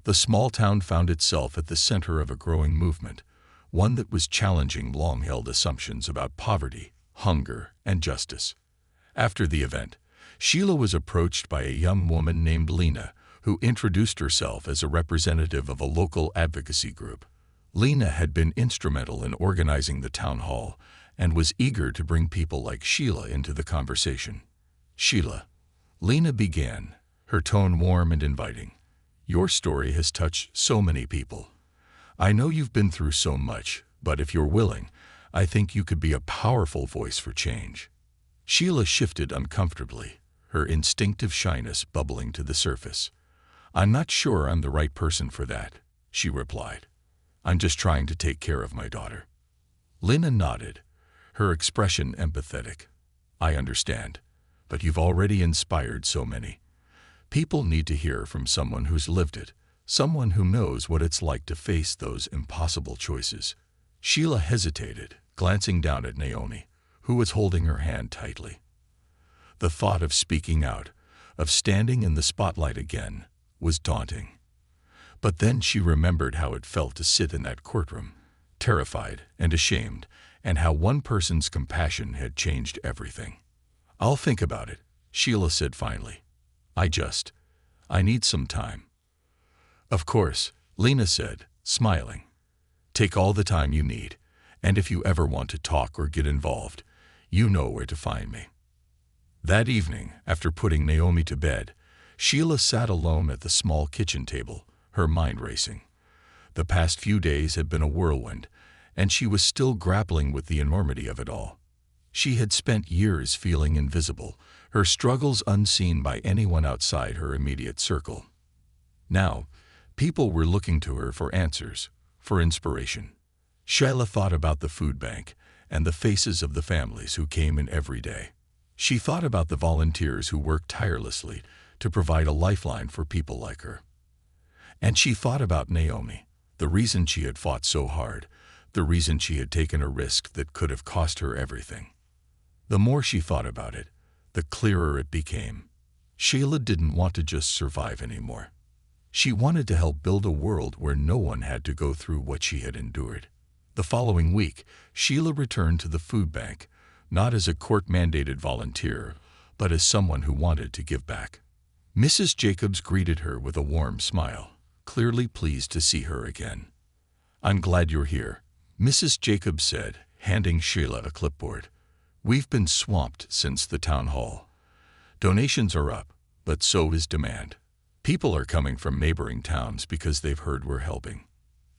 The small town found itself at the center of a growing movement, one that was challenging long-held assumptions about poverty, hunger, and justice. After the event, Sheila was approached by a young woman named Lena, who introduced herself as a representative of a local advocacy group. Lena had been instrumental in organizing the town hall and was eager to bring people like Sheila into the conversation. "Sheila," Lena began, her tone warm and inviting, "your story has touched so many people. I know you've been through so much, but if you're willing, I think you could be a powerful voice for change." Sheila shifted uncomfortably, her instinctive shyness bubbling to the surface. "I'm not sure I'm the right person for that," she replied. "I'm just trying to take care of my daughter." Lena nodded, her expression empathetic. "I understand, but you've already inspired so many. People need to hear from someone who's lived it, someone who knows what it's like to face those impossible choices." Sheila hesitated, glancing down at Naomi, who was holding her hand tightly. The thought of speaking out, of standing in the spotlight again, was daunting. But then she remembered how it felt to sit in that courtroom, terrified and ashamed, and how one person's compassion had changed everything. "I'll think about it," Sheila said finally. I need some time." "Of course," Lena said, smiling. "Take all the time you need, and if you ever want to talk or get involved, you know where to find me." That evening, after putting Naomi to bed, Sheila sat alone at the small kitchen table, her mind racing. The past few days had been a whirlwind, and she was still grappling with the enormity of it all. She had spent years feeling invisible, her struggles unseen by anyone outside her immediate circle. Now, people were looking to her for answers, for inspiration. Sheila thought about the food bank and the faces of the families who came in every day. She thought about the volunteers who worked tirelessly to provide a lifeline for people like her. And she thought about Naomi, the reason she had fought so hard, the reason she had taken a risk that could have cost her everything. The more she thought about it, the clearer it became. Sheila didn't want to just survive anymore. She wanted to help build a world where no one had to go through what she had endured. The following week, Sheila returned to the food bank, not as a court-mandated volunteer, but as someone who wanted to give back. Mrs. Jacobs greeted her with a warm smile, clearly pleased to see her again. "I'm glad you're here," Mrs. Jacobs said, handing Sheila a clipboard. "We've been swamped since the town hall. Donations are up, but so is demand. People are coming from neighboring towns because they've heard we're helping."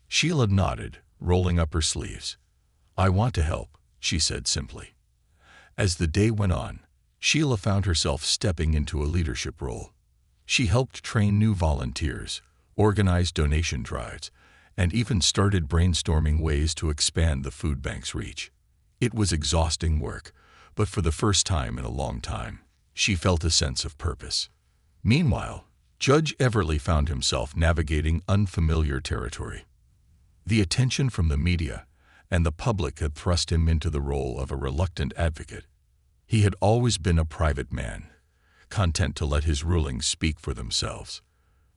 Sheila nodded, rolling up her sleeves. "I want to help," she said simply. As the day went on, Sheila found herself stepping into a leadership role. She helped train new volunteers, organized donation drives, and even started brainstorming ways to expand the food bank's reach. It was exhausting work, but for the first time in a long time, she felt a sense of purpose. Meanwhile, Judge Everly found himself navigating unfamiliar territory. The attention from the media and the public had thrust him into the role of a reluctant advocate. He had always been a private man, content to let his rulings speak for themselves.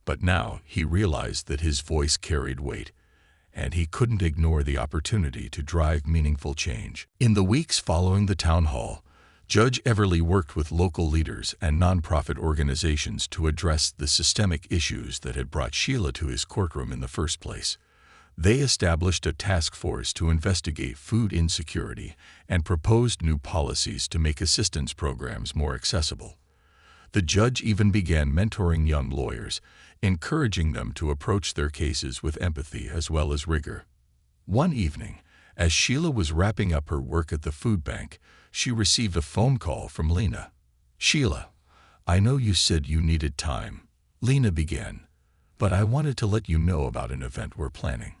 But now he realized that his voice carried weight, and he couldn't ignore the opportunity to drive meaningful change. In the weeks following the town hall, Judge Everly worked with local leaders and nonprofit organizations to address the systemic issues that had brought Sheila to his courtroom in the first place. They established a task force to investigate food insecurity and proposed new policies to make assistance programs more accessible. The judge even began mentoring young lawyers, encouraging them to approach their cases with empathy as well as rigor. One evening, as Sheila was wrapping up her work at the food bank, she received a phone call from Lena. "Sheila, I know you said you needed time," Lena began, "but I wanted to let you know about an event we're planning.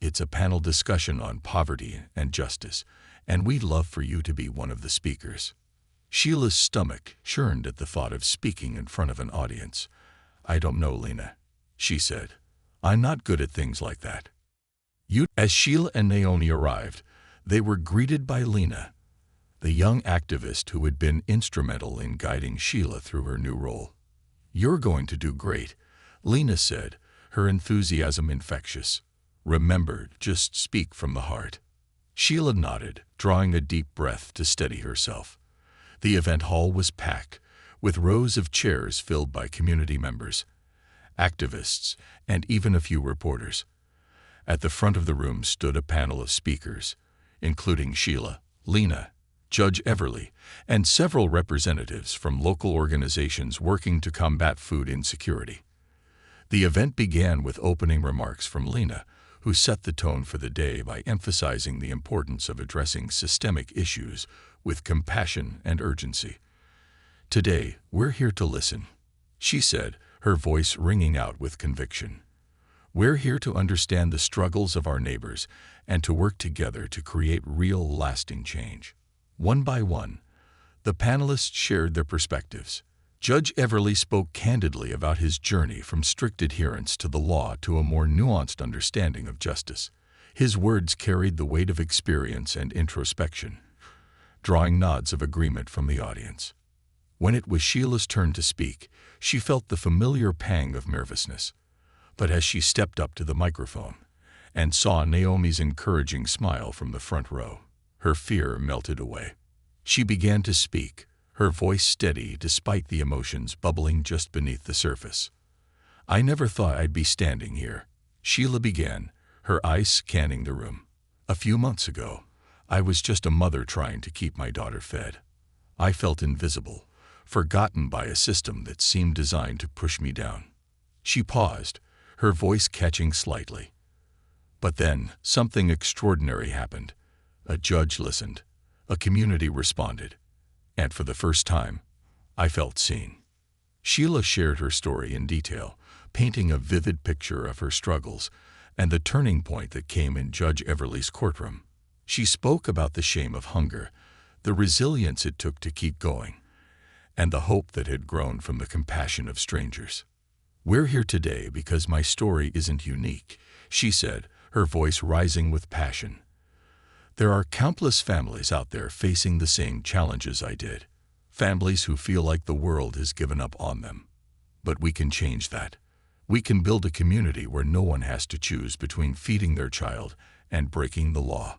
It's a panel discussion on poverty and justice, and we'd love for you to be one of the speakers." Sheila's stomach churned at the thought of speaking in front of an audience. "I don't know, Lena," she said. "I'm not good at things like that." As Sheila and Naomi arrived, they were greeted by Lena, the young activist who had been instrumental in guiding Sheila through her new role. "You're going to do great," Lena said, her enthusiasm infectious. "Remember, just speak from the heart." Sheila nodded, drawing a deep breath to steady herself. The event hall was packed, with rows of chairs filled by community members, activists, and even a few reporters. At the front of the room stood a panel of speakers, including Sheila, Lena, Judge Everly, and several representatives from local organizations working to combat food insecurity. The event began with opening remarks from Lena, who set the tone for the day by emphasizing the importance of addressing systemic issues with compassion and urgency. "Today, we're here to listen," she said, her voice ringing out with conviction. "We're here to understand the struggles of our neighbors and to work together to create real, lasting change." One by one, the panelists shared their perspectives. Judge Everly spoke candidly about his journey from strict adherence to the law to a more nuanced understanding of justice. His words carried the weight of experience and introspection, drawing nods of agreement from the audience. When it was Sheila's turn to speak, she felt the familiar pang of nervousness. But as she stepped up to the microphone and saw Naomi's encouraging smile from the front row, her fear melted away. She began to speak, her voice steady despite the emotions bubbling just beneath the surface. "I never thought I'd be standing here," Sheila began, her eyes scanning the room. "A few months ago, I was just a mother trying to keep my daughter fed. I felt invisible, forgotten by a system that seemed designed to push me down." She paused, her voice catching slightly. But then, something extraordinary happened. A judge listened, a community responded, and for the first time, I felt seen. Sheila shared her story in detail, painting a vivid picture of her struggles and the turning point that came in Judge Everly's courtroom. She spoke about the shame of hunger, the resilience it took to keep going, and the hope that had grown from the compassion of strangers. "We're here today because my story isn't unique," she said, her voice rising with passion. "There are countless families out there facing the same challenges I did, families who feel like the world has given up on them. But we can change that. We can build a community where no one has to choose between feeding their child and breaking the law."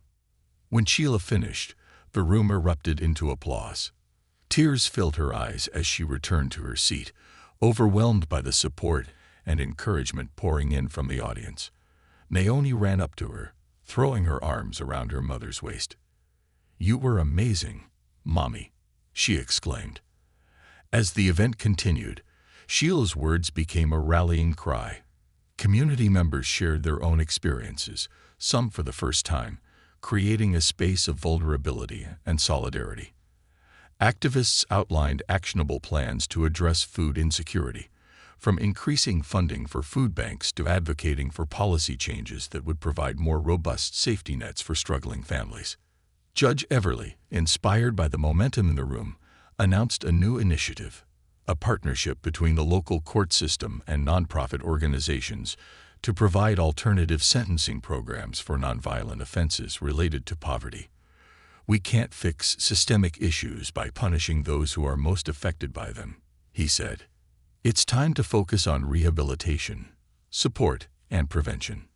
When Sheila finished, the room erupted into applause. Tears filled her eyes as she returned to her seat, overwhelmed by the support and encouragement pouring in from the audience. Naomi ran up to her, throwing her arms around her mother's waist. "You were amazing, Mommy," she exclaimed. As the event continued, Sheila's words became a rallying cry. Community members shared their own experiences, some for the first time, creating a space of vulnerability and solidarity. Activists outlined actionable plans to address food insecurity, from increasing funding for food banks to advocating for policy changes that would provide more robust safety nets for struggling families. Judge Everly, inspired by the momentum in the room, announced a new initiative, a partnership between the local court system and nonprofit organizations to provide alternative sentencing programs for nonviolent offenses related to poverty. "We can't fix systemic issues by punishing those who are most affected by them," he said. "It's time to focus on rehabilitation, support, and prevention."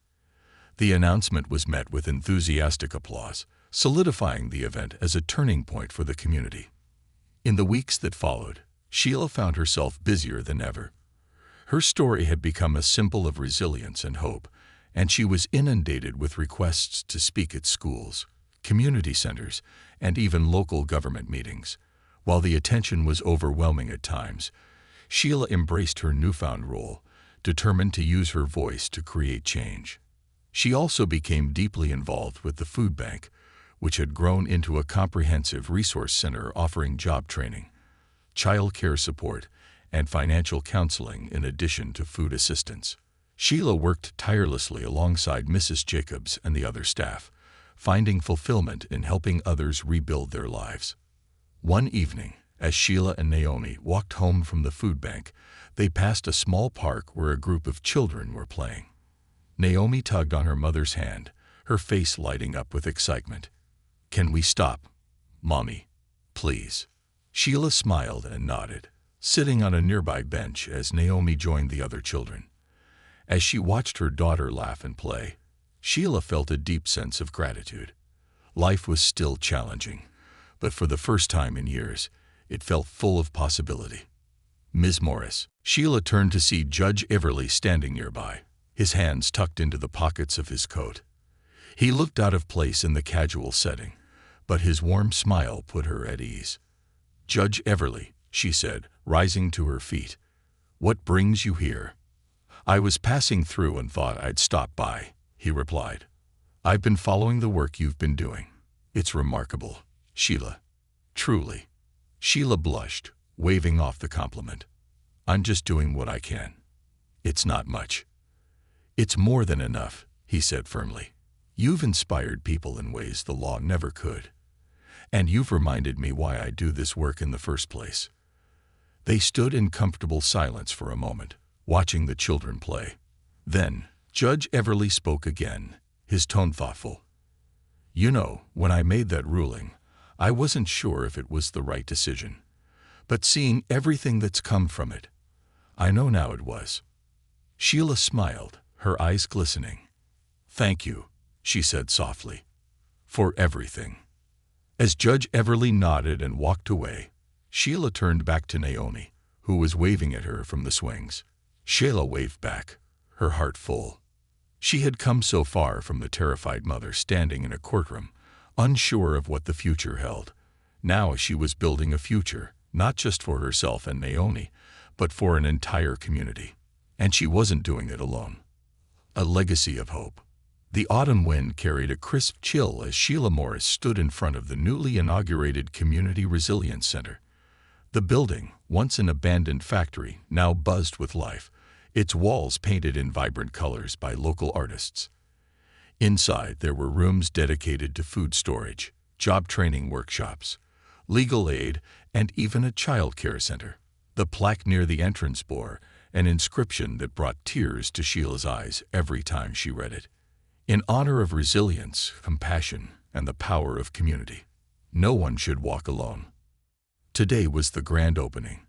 The announcement was met with enthusiastic applause, solidifying the event as a turning point for the community. In the weeks that followed, Sheila found herself busier than ever. Her story had become a symbol of resilience and hope, and she was inundated with requests to speak at schools, community centers, and even local government meetings. While the attention was overwhelming at times, Sheila embraced her newfound role, determined to use her voice to create change. She also became deeply involved with the food bank, which had grown into a comprehensive resource center offering job training, child care support, and financial counseling in addition to food assistance. Sheila worked tirelessly alongside Mrs. Jacobs and the other staff, finding fulfillment in helping others rebuild their lives. One evening, as Sheila and Naomi walked home from the food bank, they passed a small park where a group of children were playing. Naomi tugged on her mother's hand, her face lighting up with excitement. "Can we stop, Mommy? Please." Sheila smiled and nodded, sitting on a nearby bench as Naomi joined the other children. As she watched her daughter laugh and play, Sheila felt a deep sense of gratitude. Life was still challenging, but for the first time in years, it felt full of possibility. "Ms. Morris." Sheila turned to see Judge Everly standing nearby, his hands tucked into the pockets of his coat. He looked out of place in the casual setting, but his warm smile put her at ease. "Judge Everly," she said, rising to her feet, "what brings you here?" "I was passing through and thought I'd stop by," he replied. "I've been following the work you've been doing. It's remarkable, Sheila. Truly." Sheila blushed, waving off the compliment. "I'm just doing what I can. It's not much." "It's more than enough," he said firmly. "You've inspired people in ways the law never could. And you've reminded me why I do this work in the first place." They stood in comfortable silence for a moment, watching the children play. Then, Judge Everly spoke again, his tone thoughtful. "You know, when I made that ruling, I wasn't sure if it was the right decision. But seeing everything that's come from it, I know now it was." Sheila smiled, her eyes glistening. "Thank you," she said softly, "for everything." As Judge Everly nodded and walked away, Sheila turned back to Naomi, who was waving at her from the swings. Sheila waved back, her heart full. She had come so far from the terrified mother standing in a courtroom, unsure of what the future held. Now she was building a future, not just for herself and Naomi, but for an entire community. And she wasn't doing it alone. A legacy of hope. The autumn wind carried a crisp chill as Sheila Morris stood in front of the newly inaugurated Community Resilience Center. The building, once an abandoned factory, now buzzed with life, its walls painted in vibrant colors by local artists. Inside, there were rooms dedicated to food storage, job training workshops, legal aid, and even a child care center. The plaque near the entrance bore an inscription that brought tears to Sheila's eyes every time she read it. In honor of resilience, compassion, and the power of community. No one should walk alone. Today was the grand opening,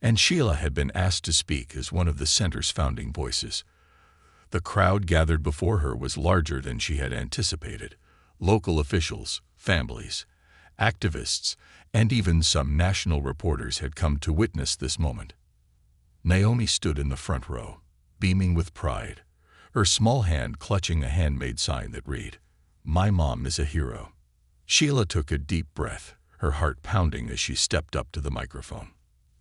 and Sheila had been asked to speak as one of the center's founding voices. The crowd gathered before her was larger than she had anticipated. Local officials, families, activists, and even some national reporters had come to witness this moment. Naomi stood in the front row, beaming with pride, her small hand clutching a handmade sign that read, "My mom is a hero." Sheila took a deep breath, her heart pounding as she stepped up to the microphone.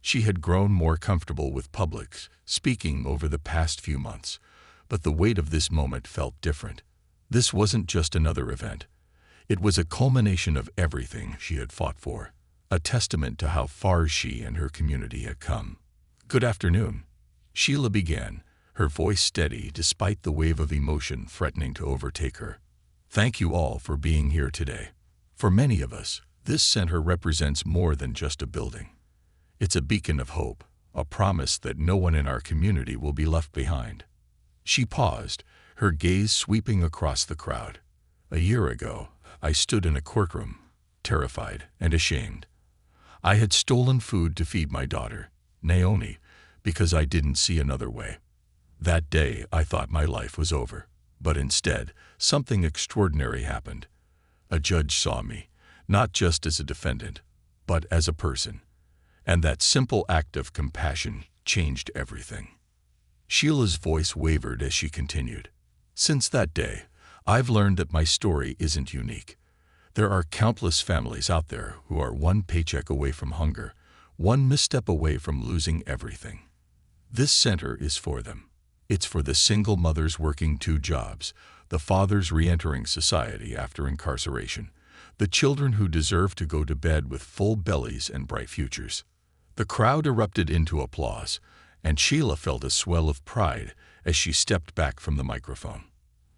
She had grown more comfortable with public speaking over the past few months, but the weight of this moment felt different. This wasn't just another event. It was a culmination of everything she had fought for, a testament to how far she and her community had come. "Good afternoon," Sheila began, her voice steady despite the wave of emotion threatening to overtake her. "Thank you all for being here today. For many of us, this center represents more than just a building. It's a beacon of hope, a promise that no one in our community will be left behind." She paused, her gaze sweeping across the crowd. "A year ago, I stood in a courtroom, terrified and ashamed. I had stolen food to feed my daughter, Naomi, because I didn't see another way. That day, I thought my life was over. But instead, something extraordinary happened. A judge saw me, not just as a defendant, but as a person. And that simple act of compassion changed everything." Sheila's voice wavered as she continued. "Since that day, I've learned that my story isn't unique. There are countless families out there who are one paycheck away from hunger, one misstep away from losing everything. This center is for them. It's for the single mothers working 2 jobs, the fathers re-entering society after incarceration, the children who deserve to go to bed with full bellies and bright futures." The crowd erupted into applause, and Sheila felt a swell of pride as she stepped back from the microphone.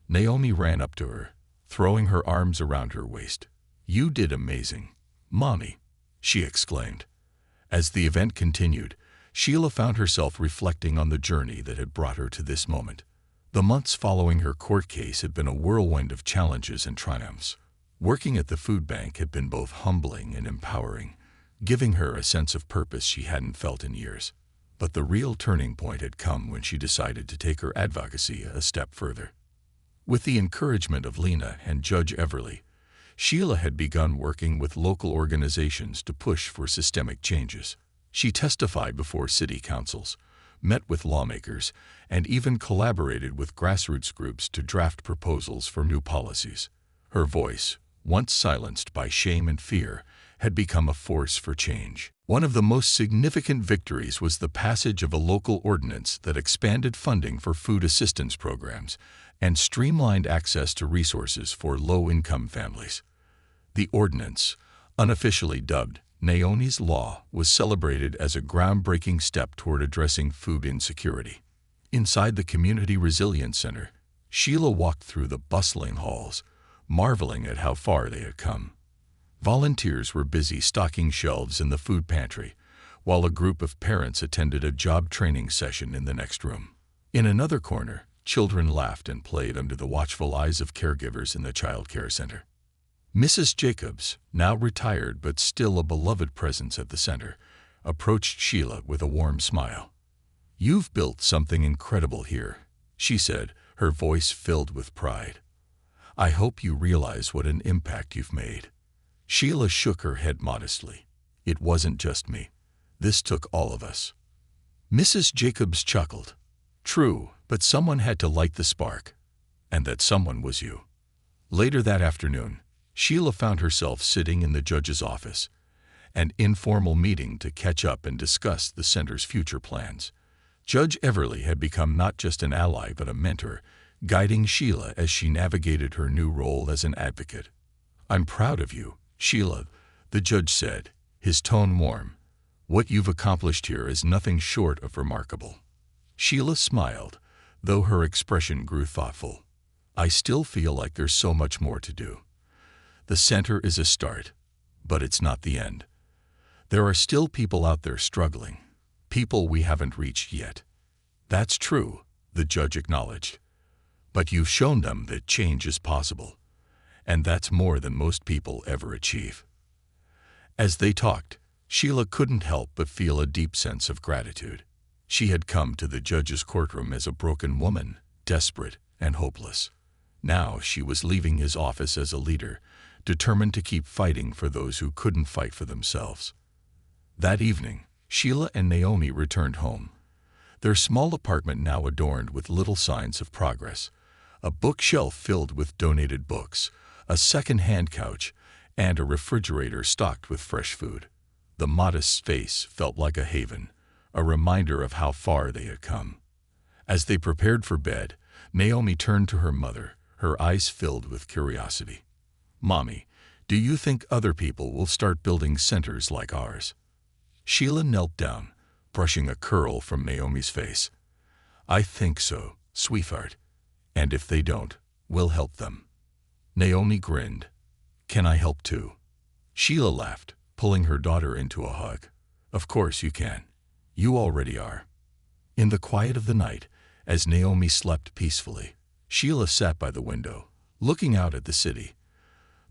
Naomi ran up to her, throwing her arms around her waist. "You did amazing, Mommy," she exclaimed. As the event continued, Sheila found herself reflecting on the journey that had brought her to this moment. The months following her court case had been a whirlwind of challenges and triumphs. Working at the food bank had been both humbling and empowering, giving her a sense of purpose she hadn't felt in years. But the real turning point had come when she decided to take her advocacy a step further. With the encouragement of Lena and Judge Everly, Sheila had begun working with local organizations to push for systemic changes. She testified before city councils, met with lawmakers, and even collaborated with grassroots groups to draft proposals for new policies. Her voice, once silenced by shame and fear, had become a force for change. One of the most significant victories was the passage of a local ordinance that expanded funding for food assistance programs and streamlined access to resources for low-income families. The ordinance, unofficially dubbed Naomi's Law, was celebrated as a groundbreaking step toward addressing food insecurity. Inside the Community Resilience Center, Sheila walked through the bustling halls, marveling at how far they had come. Volunteers were busy stocking shelves in the food pantry, while a group of parents attended a job training session in the next room. In another corner, children laughed and played under the watchful eyes of caregivers in the child care center. Mrs. Jacobs, now retired but still a beloved presence at the center, approached Sheila with a warm smile. "You've built something incredible here," she said, her voice filled with pride. "I hope you realize what an impact you've made." Sheila shook her head modestly. "It wasn't just me. This took all of us." Mrs. Jacobs chuckled. "True, but someone had to light the spark. And that someone was you." Later that afternoon, Sheila found herself sitting in the judge's office, an informal meeting to catch up and discuss the center's future plans. Judge Everly had become not just an ally but a mentor, guiding Sheila as she navigated her new role as an advocate. "I'm proud of you, Sheila," the judge said, his tone warm. "What you've accomplished here is nothing short of remarkable." Sheila smiled, though her expression grew thoughtful. "I still feel like there's so much more to do. The center is a start, but it's not the end. There are still people out there struggling, people we haven't reached yet." "That's true," the judge acknowledged. "But you've shown them that change is possible, and that's more than most people ever achieve." As they talked, Sheila couldn't help but feel a deep sense of gratitude. She had come to the judge's courtroom as a broken woman, desperate and hopeless. Now she was leaving his office as a leader, determined to keep fighting for those who couldn't fight for themselves. That evening, Sheila and Naomi returned home, their small apartment now adorned with little signs of progress: a bookshelf filled with donated books, a second-hand couch, and a refrigerator stocked with fresh food. The modest space felt like a haven, a reminder of how far they had come. As they prepared for bed, Naomi turned to her mother, her eyes filled with curiosity. "Mommy, do you think other people will start building centers like ours?" Sheila knelt down, brushing a curl from Naomi's face. "I think so, sweetheart. And if they don't, we'll help them." Naomi grinned. "Can I help too?" Sheila laughed, pulling her daughter into a hug. "Of course you can. You already are." In the quiet of the night, as Naomi slept peacefully, Sheila sat by the window, looking out at the city.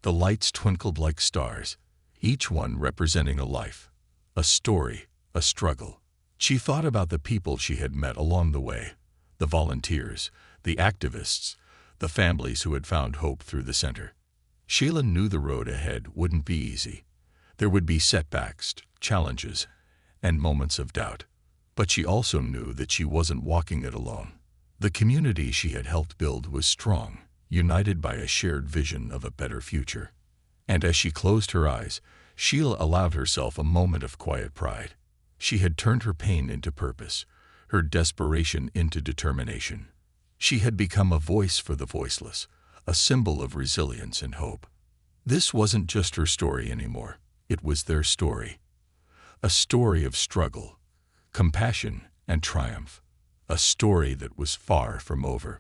The lights twinkled like stars, each one representing a life, a story, a struggle. She thought about the people she had met along the way, the volunteers, the activists, the families who had found hope through the center. Sheila knew the road ahead wouldn't be easy. There would be setbacks, challenges, and moments of doubt. But she also knew that she wasn't walking it alone. The community she had helped build was strong, united by a shared vision of a better future. And as she closed her eyes, Sheila allowed herself a moment of quiet pride. She had turned her pain into purpose, her desperation into determination. She had become a voice for the voiceless, a symbol of resilience and hope. This wasn't just her story anymore. It was their story. A story of struggle, compassion, and triumph. A story that was far from over.